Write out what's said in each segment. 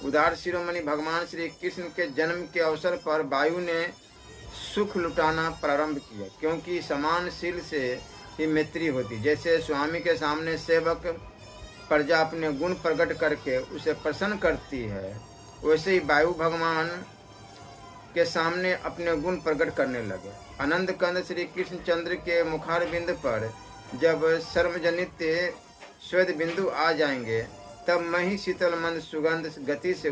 उदार शिरोमणि भगवान श्री कृष्ण के जन्म के अवसर पर वायु ने सुख लुटाना प्रारंभ किया, क्योंकि समानशील से ही मैत्री होती। जैसे स्वामी के सामने सेवक प्रजा अपने गुण प्रकट करके उसे प्रसन्न करती है, वैसे ही वायु भगवान के सामने अपने गुण प्रकट करने लगे। आनंद कंद श्री कृष्णचंद्र के मुखार बिंद पर जब सर्वजनित श्वेत बिंदु आ जाएंगे, तब मैं ही शीतल मंद सुगंध गति से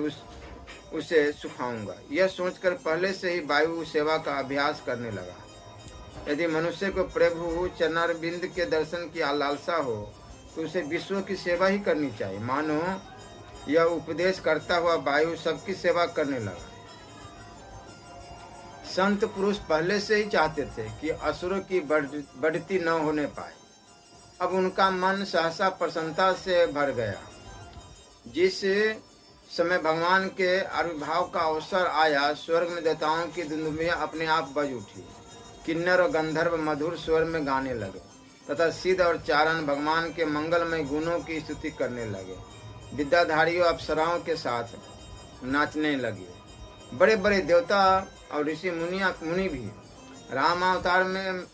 उसे सुखाऊंगा। यह सोचकर पहले से ही वायु सेवा का अभ्यास करने लगा। यदि मनुष्य को प्रभु चरणारविंद के दर्शन की लालसा हो, तो उसे विश्व की सेवा ही करनी चाहिए। मानो यह उपदेश करता हुआ वायु सबकी सेवा करने लगा। संत पुरुष पहले से ही चाहते थे कि असुरों की बढ़ती न होने पाए। अब उनका मन सहसा प्रसन्नता से भर गया। जिस समय भगवान के आविर्भाव का अवसर आया, स्वर्ग में देवताओं की दुंदुभियां अपने आप बज उठी। किन्नर और गंधर्व मधुर स्वर में गाने लगे तथा सिद्ध और चारण भगवान के मंगलमय गुणों की स्तुति करने लगे। विद्याधारियों अप्सराओं के साथ नाचने लगे। बड़े बड़े देवता और ऋषि मुनि भी रामावतार में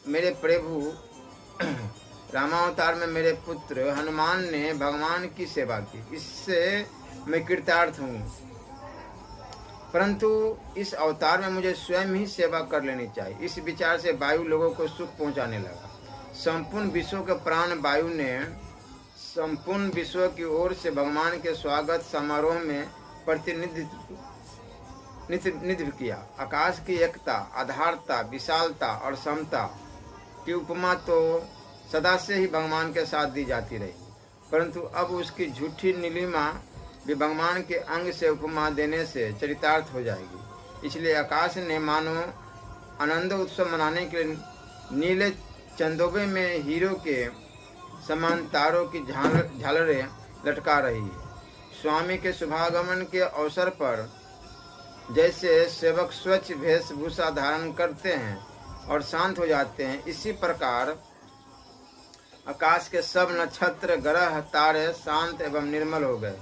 मेरे पुत्र हनुमान ने भगवान की सेवा की, इससे मैं कृतार्थ हूँ। परंतु इस अवतार में मुझे स्वयं ही सेवा कर लेनी चाहिए। इस विचार से वायु लोगों को सुख पहुँचाने लगा। संपूर्ण विश्व के प्राण वायु ने संपूर्ण विश्व की ओर से भगवान के स्वागत समारोह में प्रतिनिधित्व किया। आकाश की एकता, आधारता, विशालता और समता की उपमा तो सदा से ही भगवान के साथ दी जाती रही, परंतु अब उसकी झूठी नीलिमा भी भगवान के अंग से उपमा देने से चरितार्थ हो जाएगी। इसलिए आकाश ने मानो आनंद उत्सव मनाने के लिए नीले चंदोबे में हीरो के समान तारों की झालरें लटका रही है। स्वामी के शुभागमन के अवसर पर जैसे सेवक स्वच्छ वेशभूषा धारण करते हैं और शांत हो जाते हैं, इसी प्रकार आकाश के सब नक्षत्र, ग्रह, तारे शांत एवं निर्मल हो गए।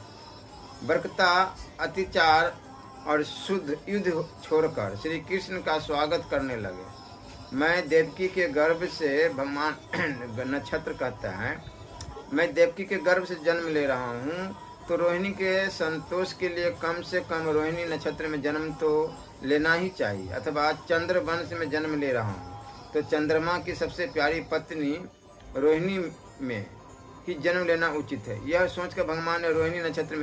बरकता, अतिचार और शुद्ध युद्ध छोड़कर श्री कृष्ण का स्वागत करने लगे। मैं देवकी के गर्भ से भगवान नक्षत्र कहता है, मैं देवकी के गर्भ से जन्म ले रहा हूँ, तो रोहिणी के संतोष के लिए कम से कम रोहिणी नक्षत्र में जन्म तो लेना ही चाहिए। अथवा चंद्र वंश में जन्म ले रहा हूँ, तो चंद्रमा की सबसे प्यारी पत्नी रोहिणी में ही जन्म लेना उचित है। यह सोचकर भगवान ने रोहिणी नक्षत्र में